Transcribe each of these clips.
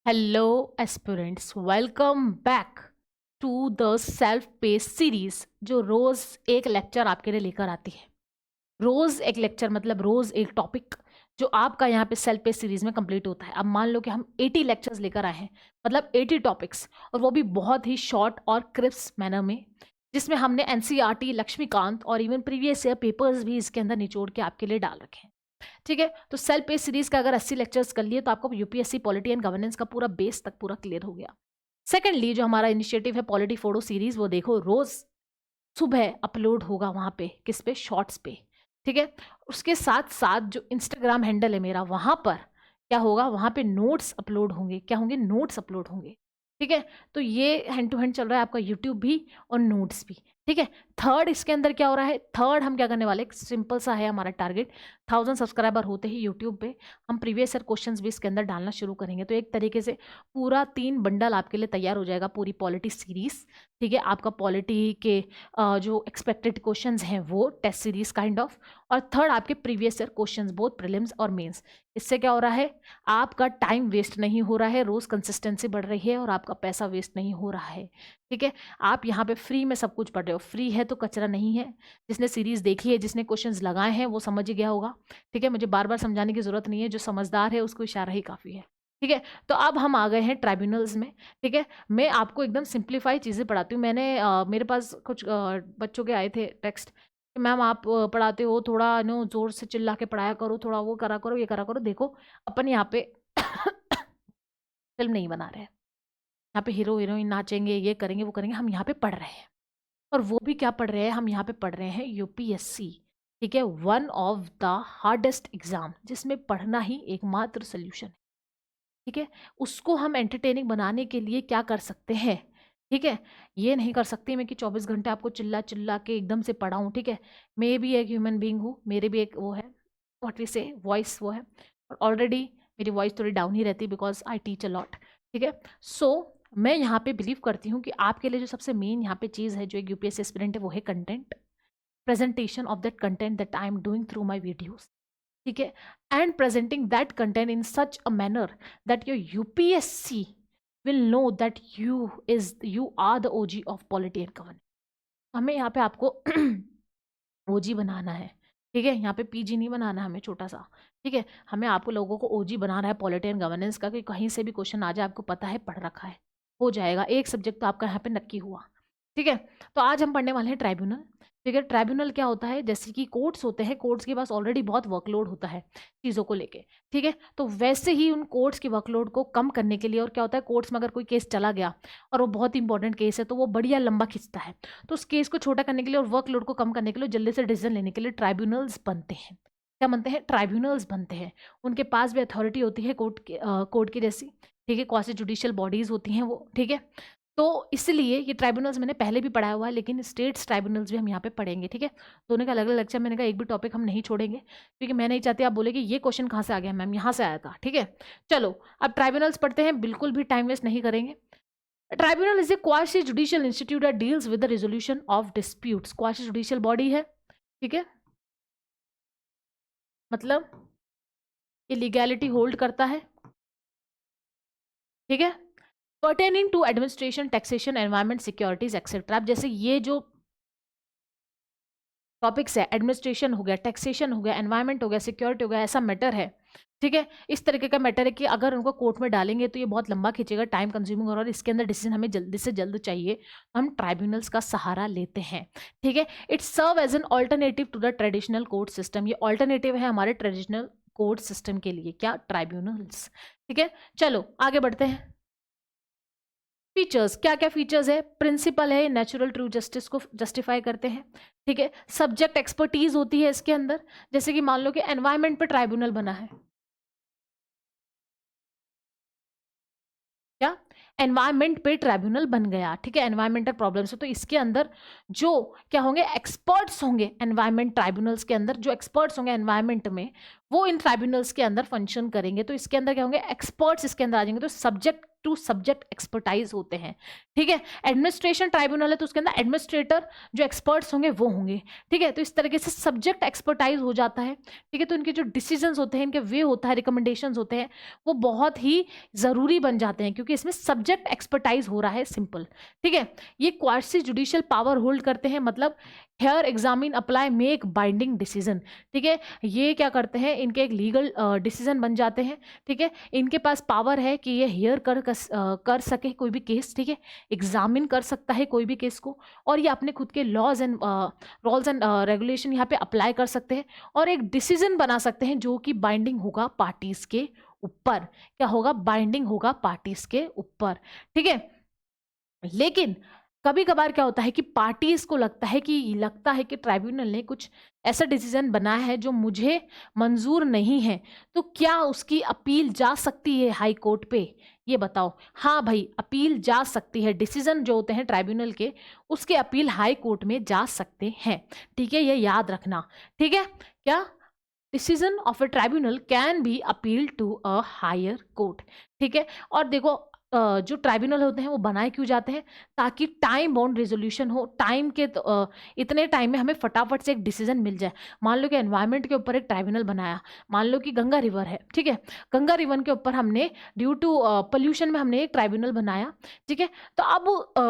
Hello aspirants, welcome back to the self pace series जो रोज एक लेक्चर आपके लिए लेकर आती है। रोज एक लेक्चर मतलब रोज एक टॉपिक जो आपका यहाँ पे सेल्फ पेस सीरीज में कंप्लीट होता है। अब मान लो कि हम 80 लेक्चर्स लेकर आए हैं, मतलब 80 टॉपिक्स, और वो भी बहुत ही शॉर्ट और क्रिस्प मैनर में, जिसमें हमने एनसीईआरटी, लक्ष्मीकांत और इवन प्रीवियस ईयर पेपर्स भी इसके अंदर निचोड़ के आपके लिए डाल रखे हैं। ठीक है, तो सेल्फ पेस सीरीज का अगर 80 लेक्चर्स कर लिए तो आपको यूपीएससी पॉलिटी एंड गवर्नेंस का पूरा बेस तक पूरा क्लियर हो गया। सेकेंडली, जो हमारा इनिशिएटिव है पॉलिटी फोड़ो सीरीज, वो देखो रोज सुबह अपलोड होगा वहां पे, किस पे, शॉर्ट्स पे। ठीक है, उसके साथ साथ जो इंस्टाग्राम हैंडल है मेरा, वहां पर क्या होगा, वहां पे नोट्स अपलोड होंगे। क्या होंगे? नोट्स अपलोड होंगे। ठीक है, तो ये हैंड टू हैंड चल रहा है आपका यूट्यूब भी और नोट्स भी। ठीक है, थर्ड इसके अंदर क्या हो रहा है, थर्ड हम क्या करने वाले, सिंपल सा है हमारा टारगेट, 1000 सब्सक्राइबर होते ही यूट्यूब पे हम प्रीवियस ईयर क्वेश्चंस भी इसके अंदर डालना शुरू करेंगे। तो एक तरीके से पूरा 3 बंडल आपके लिए तैयार हो जाएगा, पूरी पॉलिटी सीरीज। ठीक है, आपका पॉलिटी के जो एक्सपेक्टेड क्वेश्चंस हैं वो टेस्ट सीरीज काइंड ऑफ, और थर्ड आपके previous year questions both prelims और मेंस। इससे क्या हो रहा है, आपका टाइम वेस्ट नहीं हो रहा है, रोज कंसिस्टेंसी बढ़ रही है और आपका पैसा वेस्ट नहीं हो रहा है। ठीक है, आप यहाँ पे फ्री में सब कुछ पढ़ रहे हो, फ्री है तो कचरा नहीं है। जिसने सीरीज देखी है, जिसने क्वेश्चंस लगाए हैं, वो समझ ही गया होगा। ठीक है, मुझे बार बार समझाने की जरूरत नहीं है, जो समझदार है उसको इशारा ही काफ़ी है। ठीक है, तो अब हम आ गए हैं ट्राइब्यूनल्स में। ठीक है, मैं आपको एकदम सिंप्लीफाई चीज़ें पढ़ाती हूँ। मैंने मेरे पास कुछ बच्चों के आए थे टेक्स्ट कि मैम आप पढ़ाते हो, थोड़ा नो जोर से चिल्ला के पढ़ाया करो, थोड़ा वो करा करो, ये करा करो। देखो, अपन यहाँ पे फिल्म नहीं बना रहे हैं, यहाँ पे हीरो हीरोइन नाचेंगे, ये करेंगे वो करेंगे, हम यहाँ पे पढ़ रहे हैं। और वो भी क्या पढ़ रहे हैं, हम यहाँ पे पढ़ रहे हैं यूपीएससी। ठीक है, one of the hardest exam, जिसमें पढ़ना ही एकमात्र सोल्यूशन है। ठीक है, उसको हम एंटरटेनिंग बनाने के लिए क्या कर सकते हैं। ठीक है, ये नहीं कर सकती मैं कि 24 घंटे आपको चिल्ला चिल्ला के एकदम से पढ़ाऊँ। ठीक है, मैं भी एक ह्यूमन बींग हूँ, मेरे भी एक वो है, व्हाट वी से, वॉइस वो है, और ऑलरेडी मेरी वॉइस थोड़ी डाउन ही रहती है because I teach a lot. ठीक है, सो मैं यहाँ पे बिलीव करती हूँ कि आपके लिए जो सबसे मेन यहाँ पे चीज़ है, जो एक यूपीएससी एस्पिरेंट है, वो है content, presentation of that content that I am doing through my videos. ठीक है, and presenting that content in such a manner that your UPSC will know that you are the OG of polity and governance. हमें यहाँ पे आपको ओजी बनाना है। ठीक है, यहाँ पे पीजी नहीं बनाना है हमें छोटा सा। ठीक है, हमें आपको लोगों को ओजी बनाना है पॉलिटी एंड गवर्नेंस का, कि कहीं से भी क्वेश्चन आ जाए आपको पता है, पढ़ रखा है, हो जाएगा। एक सब्जेक्ट तो आपका यहाँ पे नक्की हुआ। ठीक है, तो आज हम पढ़ने वाले हैं ट्राइब्यूनल। ठीक है, ट्राइब्यूनल क्या होता है, जैसे कि कोर्ट्स होते हैं, कोर्ट्स के पास ऑलरेडी बहुत वर्कलोड होता है चीज़ों को लेके। ठीक है, तो वैसे ही उन कोर्ट्स के वर्कलोड को कम करने के लिए, और क्या होता है, कोर्ट्स में अगर कोई केस चला गया और वो बहुत इंपॉर्टेंट केस है तो वो बढ़िया लंबा खिंचता है, तो उस केस को छोटा करने के लिए और वर्कलोड को कम करने के लिए, जल्दी से डिसीजन लेने के लिए ट्राइब्यूनल्स बनते हैं। क्या बनते हैं? ट्राइब्यूनल्स बनते हैं। उनके पास भी अथॉरिटी होती है कोर्ट की जैसी। ठीक है, क्वासी जुडिशियल बॉडीज होती हैं वो। ठीक है, तो इसलिए ये ट्राइब्यूनल्स मैंने पहले भी पढ़ाया हुआ है, लेकिन स्टेट्स ट्राइब्यूनल्स भी हम यहाँ पे पढ़ेंगे। ठीक है, दोनों का अलग अलग लेक्चर, मैंने कहा एक भी टॉपिक हम नहीं छोड़ेंगे, क्योंकि मैं नहीं चाहती आप बोले कि ये क्वेश्चन कहाँ से आ गया मैम, यहाँ से आया था। ठीक है, चलो अब ट्राइब्यूनल्स पढ़ते हैं, बिल्कुल भी टाइम वेस्ट नहीं करेंगे। Tribunal is a quasi judicial institute that deals with the resolution of disputes. Quasi judicial body है। ठीक है, मतलब ये लीगैलिटी होल्ड करता है। ठीक है, pertaining to administration, taxation, environment, securities etcetera. अब जैसे ये जो टॉपिक्स है, एडमिनिस्ट्रेशन हो गया, टैक्सेशन हो गया, एनवायरमेंट हो गया, सिक्योरिटी हो गया, ऐसा मैटर है। ठीक है, इस तरीके का मैटर है कि अगर उनको कोर्ट में डालेंगे तो ये बहुत लंबा खींचेगा, टाइम कंज्यूमिंग, और इसके अंदर डिसीजन हमें जल्दी से जल्द चाहिए, तो हम ट्राइब्यूनल्स का सहारा लेते हैं। ठीक है, it serve as an alternative to the traditional court system. ये ऑल्टरनेटिव है हमारे ट्रेडिशनल कोर्ट सिस्टम के लिए, क्या, ट्राइब्यूनल्स। ठीक है, चलो आगे बढ़ते हैं। फीचर्स, क्या क्या फीचर्स है, प्रिंसिपल है, नेचुरल ट्रू जस्टिस को जस्टिफाई करते हैं। ठीक है, सब्जेक्ट एक्सपर्टीज होती है इसके अंदर, जैसे कि मान लो कि एनवायरमेंट पे ट्राइब्यूनल बना है, क्या, एनवायरमेंट पे ट्राइब्यूनल बन गया। ठीक है, एनवायरमेंटल प्रॉब्लम्स है, तो इसके अंदर जो क्या होंगे, एक्सपर्ट्स होंगे एनवायरमेंट ट्राइब्यूनल्स के अंदर, जो एक्सपर्ट्स होंगे एनवायरमेंट में, वो इन ट्राइब्यूनल्स के अंदर फंक्शन करेंगे। तो इसके अंदर क्या होंगे, एक्सपर्ट्स इसके अंदर आ जाएंगे। तो सब्जेक्ट टू सब्जेक्ट एक्सपर्टाइज होते हैं, ठीक है। एडमिनिस्ट्रेशन ट्राइब्यूनल है तो उसके अंदर एडमिनिस्ट्रेटर जो एक्सपर्ट्स होंगे वो होंगे, ठीक है। तो इस तरीके से सब्जेक्ट एक्सपर्टाइज हो जाता है, ठीक है। तो इनके जो डिसीजंस होते हैं, इनके वे होता है, रिकमेंडेशंस होते हैं, वो बहुत ही ज़रूरी बन जाते हैं क्योंकि इसमें सब्जेक्ट एक्सपर्टाइज हो रहा है, सिंपल, ठीक है। ये क्वासी जुडिशियल पावर होल्ड करते हैं, मतलब hear examine apply make binding decision, ठीक है। ये क्या करते हैं, इनके एक लीगल डिसीजन बन जाते हैं, ठीक है। इनके पास पावर है कि ये हेयर कर सके कोई भी केस, ठीक है, एग्जामिन कर सकता है कोई भी केस को, और ये अपने खुद के laws and rules and regulation यहाँ पे अप्लाई कर सकते हैं और एक डिसीजन बना सकते हैं जो कि बाइंडिंग होगा पार्टीज के ऊपर। क्या होगा, बाइंडिंग होगा पार्टीज के ऊपर, ठीक है। लेकिन कभी कभार क्या होता है कि पार्टीज को लगता है कि ट्राइब्यूनल ने कुछ ऐसा डिसीजन बनाया है जो मुझे मंजूर नहीं है, तो क्या उसकी अपील जा सकती है हाई कोर्ट पे, ये बताओ। हाँ भाई, अपील जा सकती है, डिसीजन जो होते हैं ट्राइब्यूनल के उसके अपील हाई कोर्ट में जा सकते हैं, ठीक है, ये याद रखना, ठीक है। क्या, decision of a tribunal can be appeal to a higher court, ठीक है। और देखो जो ट्राइब्यूनल होते हैं वो बनाए क्यों जाते हैं, ताकि टाइम बाउंड रेजोल्यूशन हो, टाइम के इतने टाइम में हमें फटाफट से एक डिसीजन मिल जाए। मान लो कि एनवायरनमेंट के ऊपर एक ट्राइब्यूनल बनाया, मान लो कि गंगा रिवर है, ठीक है, गंगा रिवर के ऊपर हमने ड्यू टू पोल्यूशन में हमने एक ट्राइब्यूनल बनाया, ठीक है। तो अब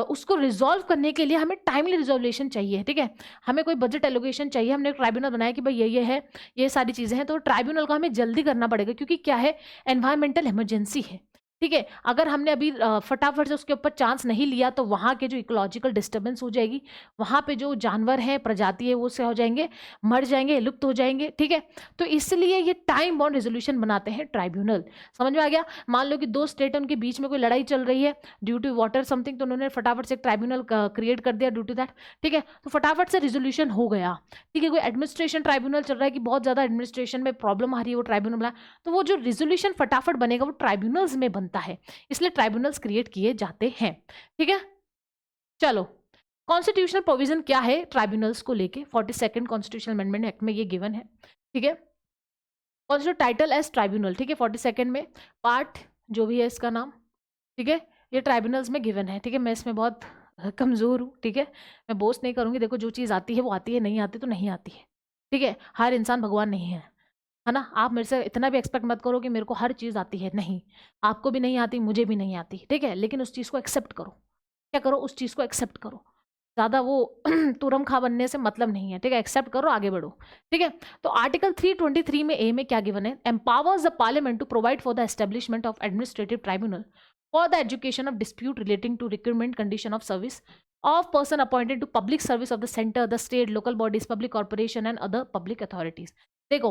उसको रिजॉल्व करने के लिए हमें टाइमली रिजोल्यूशन चाहिए, ठीक है, हमें कोई बजट एलोकेशन चाहिए, हमने एक ट्राइब्यूनल बनाया कि भाई ये है, ये सारी चीज़ें हैं, तो ट्राइब्यूनल को हमें जल्दी करना पड़ेगा क्योंकि क्या है, एनवायरमेंटल इमरजेंसी है, ठीक है। अगर हमने अभी फटाफट से उसके ऊपर चांस नहीं लिया तो वहाँ के जो इकोलॉजिकल डिस्टर्बेंस हो जाएगी, वहाँ पे जो जानवर हैं, प्रजाति है, वो से हो जाएंगे, मर जाएंगे, लुप्त हो जाएंगे, ठीक है। तो इसलिए ये टाइम बाउंड रेजोल्यूशन बनाते हैं ट्राइब्यूनल, समझ में आ गया। मान लो कि दो स्टेट है, उनके बीच में कोई लड़ाई चल रही है ड्यू टू वाटर समथिंग, तो उन्होंने फटाफट से एक ट्राइब्यूनल क्रिएट कर दिया ड्यू टू दैट, ठीक है। तो फटाफट से रिजोल्यूशन हो गया, ठीक है। कोई एडमिनिस्ट्रेशन ट्राइब्यूनल चल रहा है कि बहुत ज़्यादा एडमिनिस्ट्रेशन में प्रॉब्लम आ रही है, वो ट्राइब्यूनल बना, तो वो जो रिजोल्यूशन फटाफट बनेगा वो ट्राइब्यूनल्स में बनता है, इसलिए ट्राइब्यूनल्स क्रिएट किए जाते हैं, ठीक है। चलो, कॉन्स्टिट्यूशनल प्रोविजन क्या है ट्राइब्यूनल्स को लेके, 42nd कॉन्स्टिट्यूशनल अमेंडमेंट एक्ट में ये गिवन है, ठीक है। कॉन्स्टिट्यूशन टाइटल एज ट्राइब्यूनल, ठीक है, 42nd में पार्ट जो भी है इसका नाम, ठीक है, ये ट्राइब्यूनल्स में गिवन है, ठीक है। मैं इसमें बहुत कमज़ोर हूँ, ठीक है, मैं बोस्ट नहीं करूँगी, देखो जो चीज़ आती है वो आती है, नहीं आती तो नहीं आती है, ठीक है। हर इंसान भगवान नहीं है ना। आप मेरे से इतना भी एक्सपेक्ट मत करो कि मेरे को हर चीज़ आती है, नहीं, आपको भी नहीं आती, मुझे भी नहीं आती, ठीक है। लेकिन उस चीज़ को एक्सेप्ट करो, क्या करो, उस चीज़ को एक्सेप्ट करो, ज़्यादा वो तुरम खा बनने से मतलब नहीं है, ठीक है, एक्सेप्ट करो, आगे बढ़ो, ठीक है। तो आर्टिकल 323 में ए में क्या गिवन है, empowers the parliament to provide for the establishment of administrative tribunal for the education of dispute relating to recruitment condition of service of person appointed to public service of the center, the state, local bodies, public corporation and other public authorities। देखो,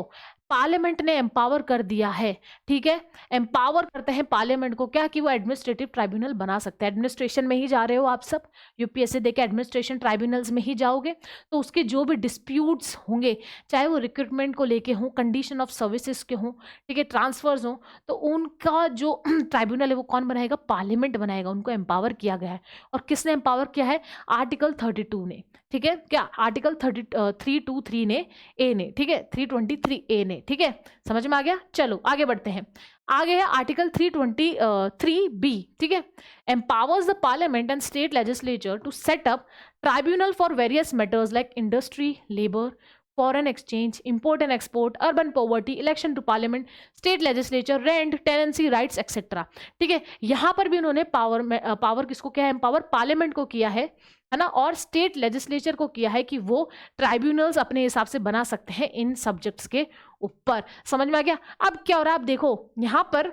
parliament ने empower कर दिया है, ठीक है, empower करते हैं parliament को क्या, कि वो एडमिनिस्ट्रेटिव ट्राइब्यूनल बना सकते हैं। एडमिनिस्ट्रेशन में ही जा रहे हो आप सब, यूपीएससी देके एडमिनिस्ट्रेशन ट्राइब्यूनल्स में ही जाओगे, तो उसके जो भी डिस्प्यूट्स होंगे, चाहे वो रिक्रूटमेंट को लेके हों, कंडीशन ऑफ सर्विसेज के हों, ठीक है, ट्रांसफर्स हों, तो उनका जो ट्राइब्यूनल है वो कौन बनाएगा, पार्लियामेंट बनाएगा, उनको एम्पावर किया गया है। और किसने एम्पावर किया है, आर्टिकल 32 ने, ठीक है, क्या आर्टिकल 323 ने, ए ने, ठीक है, 323 ए ने, ठीक है, समझ में आ गया। चलो आगे बढ़ते हैं, आगे है आर्टिकल 323 बी, ठीक है, empowers the parliament and state legislature to set up tribunal for various matters like industry, labour, foreign exchange, import and export, urban poverty, election to parliament, state legislature, rent, tenancy rights etcetera, ठीक है। यहाँ पर भी उन्होंने power किसको किया है, empower parliament को किया है ना, और स्टेट लेजिस्लेचर को किया है कि वो ट्राइब्यूनल्स अपने हिसाब से बना सकते हैं इन सब्जेक्ट्स के ऊपर, समझ में आ गया। अब क्या हो रहा है, आप देखो यहाँ पर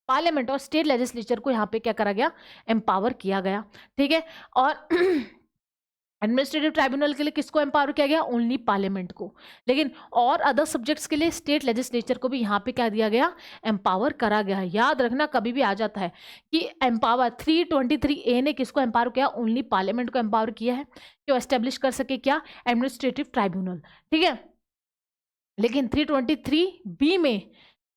पार्लियामेंट और स्टेट लेजिस्लेचर को यहाँ पे क्या करा गया, एम्पावर किया गया, ठीक है। और एडमिनिस्ट्रेटिव ट्राइब्यूनल के लिए किसको एम्पावर किया गया, ओनली पार्लियामेंट को, लेकिन और अदर सब्जेक्ट्स के लिए स्टेट लेजिस्लेचर को भी यहाँ पे क्या दिया गया, एम्पावर करा गया है। याद रखना, कभी भी आ जाता है कि एम्पावर 323 ए ने किसको एम्पावर किया, ओनली पार्लियामेंट को एम्पावर किया है कि वो एस्टेब्लिश कर सके क्या, एडमिनिस्ट्रेटिव ट्राइब्यूनल, ठीक है। लेकिन 323 बी में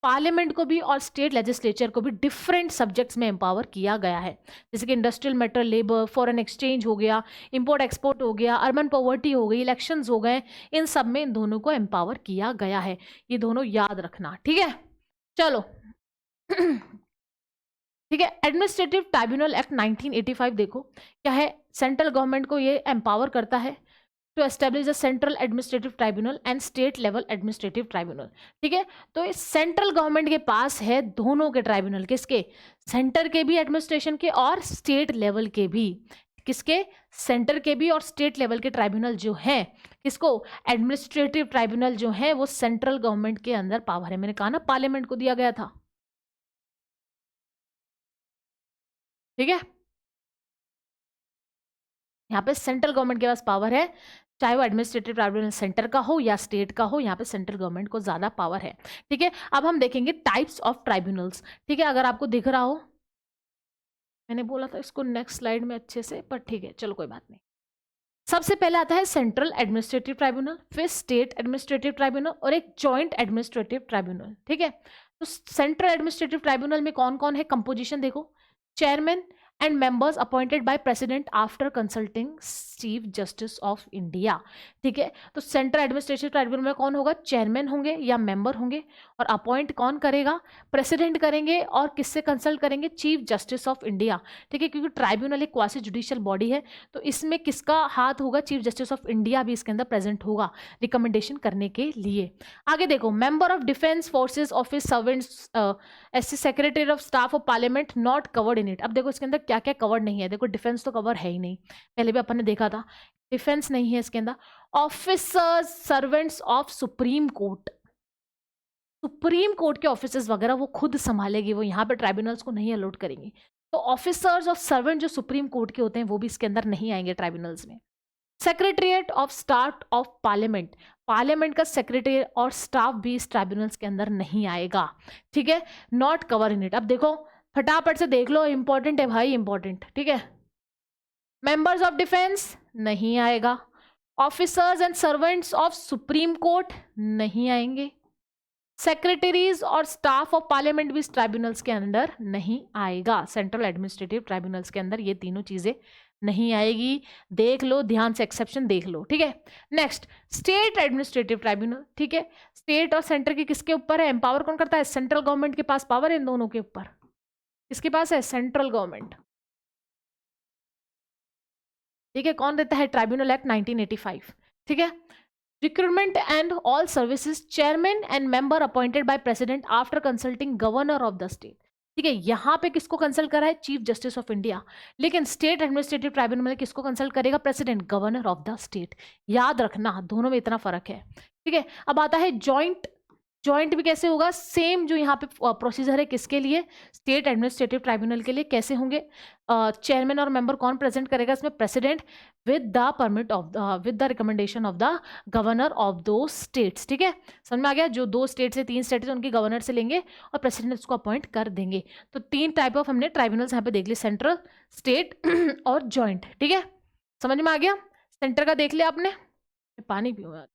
पार्लियामेंट को भी और स्टेट लेजिस्लेचर को भी डिफरेंट सब्जेक्ट्स में एम्पावर किया गया है, जैसे कि industrial matter, labour, foreign exchange हो गया, इंपोर्ट एक्सपोर्ट हो गया, अर्बन पॉवर्टी हो गई, इलेक्शंस हो गए, इन सब में इन दोनों को एम्पावर किया गया है। ये दोनों याद रखना, ठीक है। चलो ठीक है। एडमिनिस्ट्रेटिव ट्राइब्यूनल एक्ट 1985 देखो क्या है, सेंट्रल गवर्नमेंट को ये एम्पावर करता है to establish the central administrative tribunal and state level administrative tribunal. ठीक है, तो इस सेंट्रल गवर्नमेंट के पास है दोनों के ट्राइब्यूनल, किसके, सेंटर के भी एडमिनिस्ट्रेशन के और स्टेट लेवल के भी, किसके, सेंटर के भी और स्टेट लेवल के ट्राइब्यूनल जो हैं, किसको, एडमिनिस्ट्रेटिव ट्राइब्यूनल जो है वो सेंट्रल गवर्नमेंट के अंदर पावर है। मैंने कहा ना पार्लियामेंट को दिया गया था। ठीक है, यहाँ पे सेंट्रल गवर्नमेंट के पास पावर है, चाहे वो एडमिनिस्ट्रेटिव ट्राइब्यूनल सेंटर का हो या स्टेट का हो, यहाँ पे सेंट्रल गवर्नमेंट को ज्यादा पावर है। ठीक है, अब हम देखेंगे टाइप्स ऑफ ट्राइब्यूनल्स। ठीक है, अगर आपको दिख रहा हो, मैंने बोला था इसको नेक्स्ट स्लाइड में अच्छे से, पर ठीक है चलो कोई बात नहीं। सबसे पहले आता है सेंट्रल एडमिनिस्ट्रेटिव ट्राइब्यूनल, फिर स्टेट एडमिनिस्ट्रेटिव ट्राइब्यूनल और एक जॉइंट एडमिनिस्ट्रेटिव ट्राइब्यूनल। ठीक है, तो सेंट्रल एडमिनिस्ट्रेटिव ट्राइब्यूनल में कौन कौन है, कंपोजिशन देखो, chairman and members appointed by president after consulting chief justice of India. ठीक है, तो सेंट्रल एडमिनिस्ट्रेटिव ट्राइब्यूनल में कौन होगा, चेयरमैन होंगे या मेंबर होंगे, और अपॉइंट कौन करेगा, प्रेसिडेंट करेंगे, और किससे कंसल्ट करेंगे, चीफ जस्टिस ऑफ इंडिया। ठीक है, क्योंकि ट्राइब्यूनल एक क्वासी जुडिशियल बॉडी है, तो इसमें किसका हाथ होगा, चीफ जस्टिस ऑफ इंडिया भी इसके अंदर प्रेजेंट होगा रिकमेंडेशन करने के लिए। आगे देखो, member of defence forces office servants, SC secretary of staff of parliament not covered in it. अब देखो इसके अंदर क्या क्या कवर्ड नहीं है, देखो डिफेंस तो कवर है ही नहीं, पहले भी अपन ने देखा था डिफेंस नहीं है इसके अंदर। Officers servants of supreme court, supreme court के ऑफिसर्स वगैरह वो खुद संभालेगी, वो यहाँ पे ट्राइब्यूनल्स को नहीं अलॉट करेंगी। तो ऑफिसर्स और सर्वेंट जो सुप्रीम कोर्ट के होते हैं वो भी इसके अंदर नहीं आएंगे ट्राइब्यूनल्स में। Secretariat of staff of parliament, parliament का सेक्रेटरी और स्टाफ भी इस ट्राइब्यूनल्स के अंदर नहीं आएगा। ठीक है, नॉट कवर इन इट। अब देखो फटाफट से देख लो, इंपॉर्टेंट है भाई, इंपॉर्टेंट। ठीक है, मेंबर्स ऑफ डिफेंस नहीं आएगा, officers and servants of supreme court नहीं आएंगे, सेक्रेटरीज और स्टाफ ऑफ पार्लियामेंट भी इस ट्राइब्यूनल्स के अंदर नहीं आएगा। सेंट्रल एडमिनिस्ट्रेटिव ट्राइब्यूनल्स के अंदर ये तीनों चीजें नहीं आएगी, देख लो ध्यान से, एक्सेप्शन देख लो। ठीक है, नेक्स्ट स्टेट एडमिनिस्ट्रेटिव ट्राइब्यूनल। ठीक है, स्टेट और सेंटर की किसके ऊपर है, एम्पावर कौन करता है, सेंट्रल गवर्नमेंट के पास पावर है इन दोनों के ऊपर, किसके पास है, सेंट्रल गवर्नमेंट। ठीक है, कौन देता है, ट्राइब्यूनल एक्ट 1985। ठीक है, recruitment and all services, chairman and member appointed by president after consulting governor of the state. ठीक है, यहाँ पे किसको कंसल्ट करा है, चीफ जस्टिस ऑफ इंडिया, लेकिन स्टेट एडमिनिस्ट्रेटिव ट्राइब्यूनल में किसको कंसल्ट करेगा, president, governor of the state. याद रखना दोनों में इतना फर्क है। ठीक है, अब आता है जॉइंट, जॉइंट भी कैसे होगा, सेम जो यहाँ पे प्रोसीजर है, किसके लिए, स्टेट एडमिनिस्ट्रेटिव ट्राइब्यूनल के लिए। कैसे होंगे, चेयरमैन और मेंबर कौन प्रेजेंट करेगा इसमें, president, with the permit of with the recommendation of the governor of दो स्टेट्स। ठीक है, समझ में आ गया, जो दो स्टेट से तीन स्टेट से उनके गवर्नर से लेंगे और प्रेसिडेंट उसको अपॉइंट कर देंगे। तो तीन टाइप ऑफ हमने ट्राइब्यूनल्स यहाँ पे देख ली, सेंट्रल, स्टेट और जॉइंट। ठीक है, समझ में आ गया, सेंटर का देख लिया आपने, पानी पीऊंगा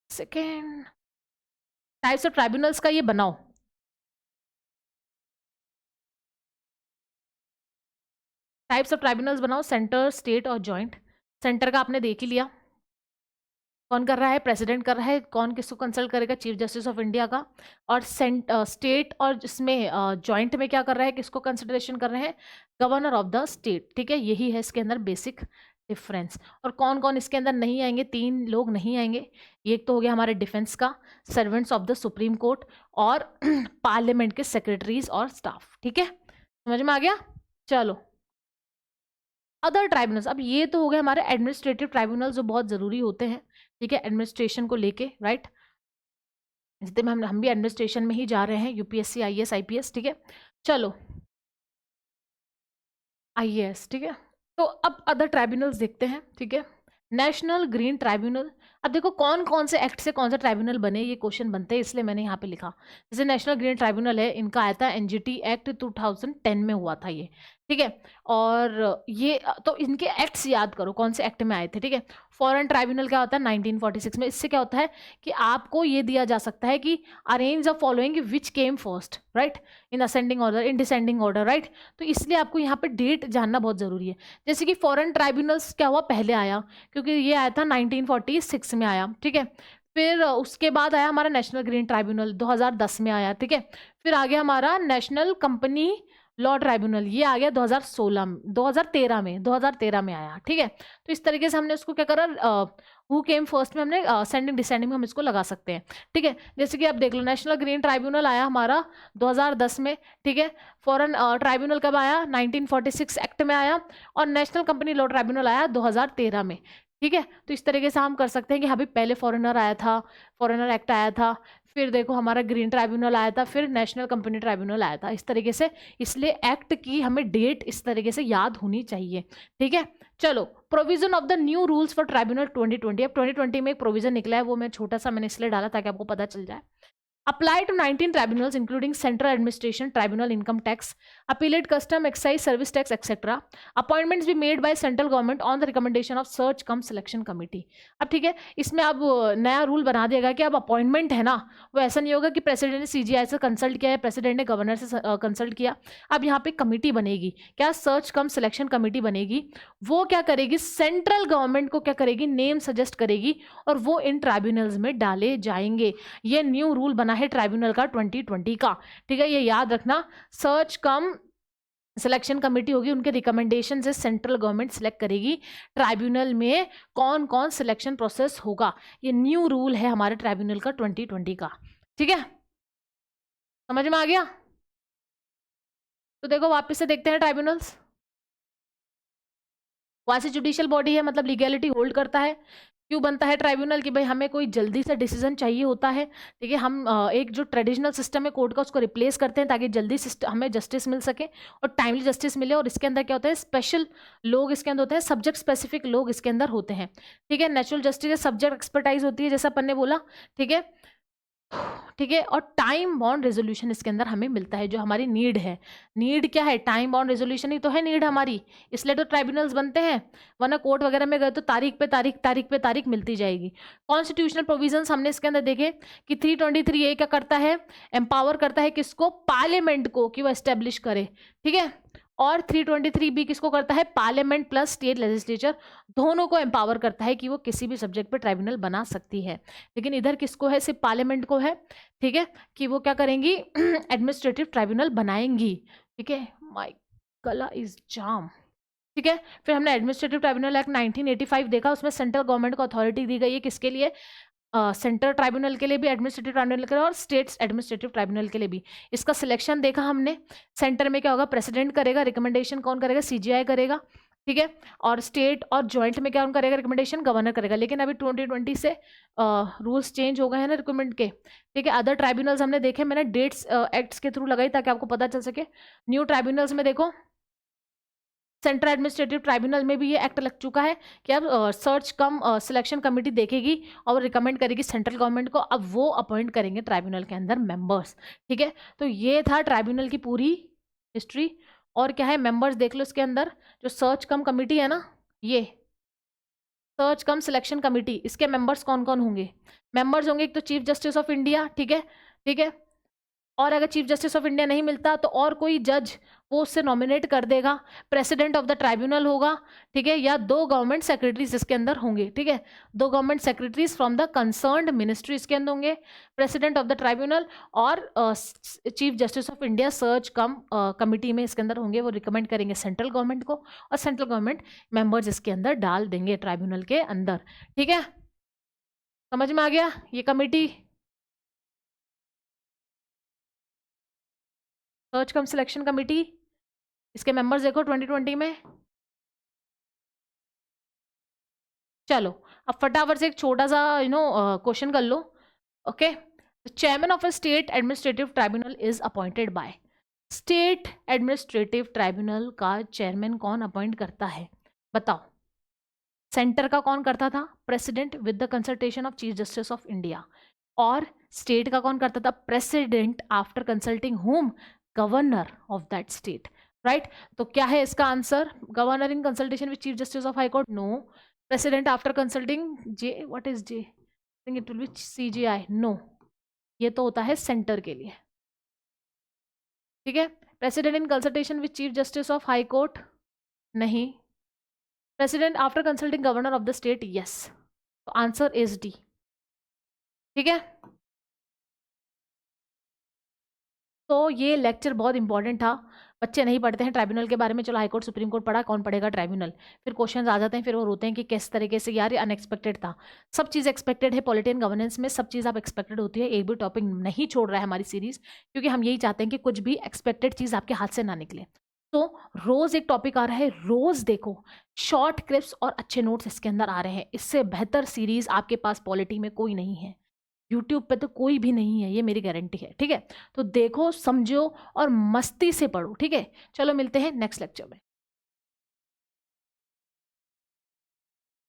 सेकेंड। टाइप्स ऑफ ट्राइब्यूनल्स का ये बनाओ, टाइप्स ऑफ ट्राइब्यूनल्स बनाओ, सेंटर, स्टेट और जॉइंट। सेंटर का आपने देख ही लिया, कौन कर रहा है, प्रेसिडेंट कर रहा है, कौन किसको कंसल्ट करेगा, चीफ जस्टिस ऑफ इंडिया का। और स्टेट और इसमें जॉइंट में क्या कर रहा है, किसको कंसिडरेशन कर रहे हैं, गवर्नर ऑफ द स्टेट। ठीक है, यही है इसके अंदर बेसिक डिफरेंस। और कौन कौन इसके अंदर नहीं आएंगे, तीन लोग नहीं आएंगे, एक तो हो गया हमारे डिफेंस का, servants of the supreme court और पार्लियामेंट के सेक्रेटरीज और स्टाफ। ठीक है, समझ में आ गया, चलो अदर ट्राइब्यूनल्स। अब ये तो हो गए हमारे एडमिनिस्ट्रेटिव ट्राइब्यूनल्स जो बहुत ज़रूरी होते हैं। ठीक है, एडमिनिस्ट्रेशन को लेके, राइट, जितने में हम भी एडमिनिस्ट्रेशन में ही जा रहे हैं, यूपीएससी, आईएएस, आईपीएस। ठीक है, चलो आईएएस। ठीक है, तो अब अदर ट्राइब्यूनल्स देखते हैं। ठीक है, नेशनल ग्रीन ट्राइब्यूनल। अब देखो कौन कौन से एक्ट से कौन सा ट्राइब्यूनल बने, ये क्वेश्चन बनते हैं, इसलिए मैंने यहाँ पे लिखा। जैसे नेशनल ग्रीन ट्राइब्यूनल है, इनका आया था एनजीटी एक्ट 2010 में हुआ था ये। ठीक है, और ये तो इनके एक्ट्स याद करो कौन से एक्ट में आए थे। ठीक है, फॉरेन ट्राइब्यूनल क्या होता है 1946 में। इससे क्या होता है कि आपको ये दिया जा सकता है कि arrange the following which came first, right, in ascending order, in descending order, right. तो इसलिए आपको यहाँ पे डेट जानना बहुत जरूरी है। जैसे कि फॉरेन ट्राइब्यूनल्स क्या हुआ, पहले आया, क्योंकि ये आया था 1946 में आया। ठीक है, फिर उसके बाद आया हमारा नेशनल ग्रीन ट्राइब्यूनल 2010 में आया, ठीक है। फिर आ गया हमारा नेशनल कंपनी लॉ ट्राइब्यूनल, ये आ गया 2016 में, 2013 में आया, ठीक है। तो इस तरीके से हमने उसको क्या करा, हु केम फर्स्ट में हमने सेंडिंग डिसेंडिंग में हम इसको लगा सकते हैं, ठीक है। जैसे कि आप देख लो, नेशनल ग्रीन ट्राइब्यूनल आया हमारा 2010 में, ठीक है। फॉरेन ट्राइब्यूनल कब आया, 1946 एक्ट में आया। और नेशनल कंपनी लॉ ट्राइब्यूनल आया 2013 में, ठीक है। तो इस तरीके से हम कर सकते हैं कि अभी पहले फॉरेनर आया था, फॉरेनर एक्ट आया था, फिर देखो हमारा ग्रीन ट्राइब्यूनल आया था, फिर नेशनल कंपनी ट्राइब्यूनल आया था, इस तरीके से। इसलिए एक्ट की हमें डेट इस तरीके से याद होनी चाहिए, ठीक है। चलो, provision of the new rules for tribunal 2020। अब 2020 में एक प्रोविजन निकला है, वो मैं छोटा सा मैंने इसलिए डाला ताकि आपको पता चल जाए। Apply to 19 tribunals including central administration, tribunal, income tax, appellate, custom, excise, service tax, etc. Appointments be made by central government on the recommendation of search cum selection committee. अब ठीक है, इसमें अब नया रूल बना दिया गया कि अब अपॉइंटमेंट है ना, वो ऐसा नहीं होगा कि प्रेसिडेंट ने सीजीआई से कंसल्ट किया है, प्रेसिडेंट ने गवर्नर से कंसल्ट किया। अब यहाँ पे कमेटी बनेगी, क्या, सर्च कम सिलेक्शन कमेटी बनेगी। वो क्या करेगी, सेंट्रल गवर्नमेंट को क्या करेगी, नेम सजेस्ट करेगी और वो इन ट्राइब्यूनल्स में डाले जाएंगे। ये न्यू रूल बना है ट्राइब्यूनल का 2020 का, ठीक है। ये याद रखना, सर्च कम सिलेक्शन कमेटी होगी, उनके रिकमेंडेशन से सेंट्रल गवर्नमेंट सिलेक्ट करेगी ट्राइब्यूनल में कौन कौन सिलेक्शन प्रोसेस होगा। ये न्यू रूल है हमारे ट्राइब्यूनल का 2020 का, ठीक है। समझ में आ गया? तो देखो वापस से देखते हैं ट्राइब्यूनल्स। क्वासी जुडिशियल बॉडी है, मतलब लीगैलिटी होल्ड करता है। क्यों बनता है ट्राइब्यूनल, कि भाई हमें कोई जल्दी से डिसीजन चाहिए होता है, ठीक है। हम एक जो ट्रेडिशनल सिस्टम है कोर्ट का, उसको रिप्लेस करते हैं ताकि जल्दी हमें जस्टिस मिल सके और टाइमली जस्टिस मिले। और इसके अंदर क्या होता है, स्पेशल लोग इसके अंदर होते हैं, सब्जेक्ट स्पेसिफिक लोग इसके अंदर होते हैं, ठीक है। नेचुरल जस्टिस सब्जेक्ट एक्सपर्टाइज होती है, जैसा अपन ने बोला, ठीक है, ठीक है। और टाइम बॉन्ड रेजोल्यूशन इसके अंदर हमें मिलता है, जो हमारी नीड है। नीड क्या है, टाइम बॉन्ड रेजोल्यूशन ही तो है नीड हमारी, इसलिए तो ट्राइब्यूनल्स बनते हैं। वरना कोर्ट वगैरह में गए तो तारीख पे तारीख, तारीख पे तारीख मिलती जाएगी। कॉन्स्टिट्यूशनल प्रोविजंस हमने इसके अंदर देखे कि 323A क्या करता है, एम्पावर करता है किसको, पार्लियामेंट को, कि वो एस्टेब्लिश करे, ठीक है। और 323B किसको करता है, पार्लियामेंट प्लस स्टेट लेजिस्लेचर दोनों को एम्पावर करता है कि वो किसी भी सब्जेक्ट पे ट्राइब्यूनल बना सकती है। लेकिन इधर किसको है, सिर्फ पार्लियामेंट को है, ठीक है, कि वो क्या करेंगी, एडमिनिस्ट्रेटिव ट्राइब्यूनल बनाएंगी, ठीक है। माय गला इज जाम, ठीक है। फिर हमने एडमिनिस्ट्रेटिव ट्राइब्यूनल एक्ट 1985 देखा, उसमें सेंट्रल गवर्नमेंट को अथॉरिटी दी गई है, किसके लिए, सेंट्रल ट्राइब्यूनल के लिए भी, एडमिनिस्ट्रेटिव ट्राइब्यूनल के लिए, और स्टेट्स एडमिनिस्ट्रेटिव ट्राइब्यूनल के लिए भी। इसका सिलेक्शन देखा हमने, सेंटर में क्या होगा, प्रेसिडेंट करेगा, रिकमेंडेशन कौन करेगा, सीजीआई करेगा, ठीक है। और स्टेट और जॉइंट में क्या करेगा, रिकमेंडेशन गवर्नर करेगा। लेकिन अभी 2020 से रूल्स चेंज हो गए हैं ना रिक्रूटमेंट के, ठीक है। अदर ट्राइब्यूनल्स हमने देखे, मैंने डेट्स एक्ट्स के थ्रू लगाई ताकि आपको पता चल सके। न्यू ट्राइब्यूनल्स में देखो, सेंट्रल एडमिनिस्ट्रेटिव ट्राइब्यूनल में भी ये एक्ट लग चुका है कि अब सर्च कम सिलेक्शन कमेटी देखेगी और रिकमेंड करेगी सेंट्रल गवर्नमेंट को, अब वो अपॉइंट करेंगे ट्राइब्यूनल के अंदर मेंबर्स, ठीक है। तो ये था ट्राइब्यूनल की पूरी हिस्ट्री। और क्या है, मेंबर्स देख लो इसके अंदर, जो सर्च कम कमेटी है ना, ये सर्च कम सिलेक्शन कमेटी, इसके मेंबर्स कौन कौन होंगे, मेंबर्स होंगे एक तो चीफ जस्टिस ऑफ इंडिया, ठीक है, ठीक है। और अगर चीफ जस्टिस ऑफ इंडिया नहीं मिलता तो और कोई जज वो उससे नॉमिनेट कर देगा, प्रेसिडेंट ऑफ द ट्राइब्यूनल होगा, ठीक है, या 2 गवर्नमेंट सेक्रेटरीज इसके अंदर होंगे, ठीक है। 2 government secretaries from the concerned ministry इसके अंदर होंगे, प्रेसिडेंट ऑफ द ट्राइब्यूनल और chief justice of India search come committee में इसके अंदर होंगे। वो रिकमेंड करेंगे सेंट्रल गवर्नमेंट को और सेंट्रल गवर्नमेंट मेंबर्स इसके अंदर डाल देंगे ट्राइब्यूनल के अंदर, ठीक है। समझ में आ गया ये कमेटी, सर्च कम सिलेक्शन कमेटी, इसके मेंबर्स देखो 2020 में। चलो अब फटाफट से एक छोटा सा क्वेश्चन कर लो, okay. Chairman of a state administrative tribunal is appointed by, state administrative tribunal का चेयरमैन कौन अपॉइंट करता है, बताओ। सेंटर का कौन करता था, president with the consultation of chief justice of India. और स्टेट का कौन करता था, president after consulting home, governor of that state, right. तो क्या है इसका answer, governor in consultation with chief justice of high court, no. President after consulting, J what is J, think it will be CGI, no. ये तो होता है centre के लिए, ठीक है। President in consultation with chief justice of high court, नहीं। President after consulting governor of the state, yes. तो आंसर इज डी, ठीक है, तो ये लेक्चर बहुत इंपॉर्टेंट था। बच्चे नहीं पढ़ते हैं ट्राइब्यूनल के बारे में, चलो हाईकोर्ट सुप्रीम कोर्ट पढ़ा, कौन पढ़ेगा ट्राइब्यूनल। फिर क्वेश्चंस आ जाते हैं, फिर वो रोते हैं कि किस तरीके से यार ये अनएक्सपेक्टेड था। सब चीज़ एक्सपेक्टेड है, पॉलिटी एंड गवर्नेंस में सब चीज़ आप एक्सपेक्टेड होती है। एक भी टॉपिक नहीं छोड़ रहा है हमारी सीरीज, क्योंकि हम यही चाहते हैं कि कुछ भी एक्सपेक्टेड चीज़ आपके हाथ से ना निकले। तो रोज एक टॉपिक आ रहा है, रोज देखो, शॉर्ट क्लिप्स और अच्छे नोट्स इसके अंदर आ रहे हैं। इससे बेहतर सीरीज आपके पास पॉलिटी में कोई नहीं है, यूट्यूब पे तो कोई भी नहीं है, ये मेरी गारंटी है। ठीक है, तो देखो, समझो और मस्ती से पढ़ो। ठीक है, चलो मिलते हैं नेक्स्ट लेक्चर में।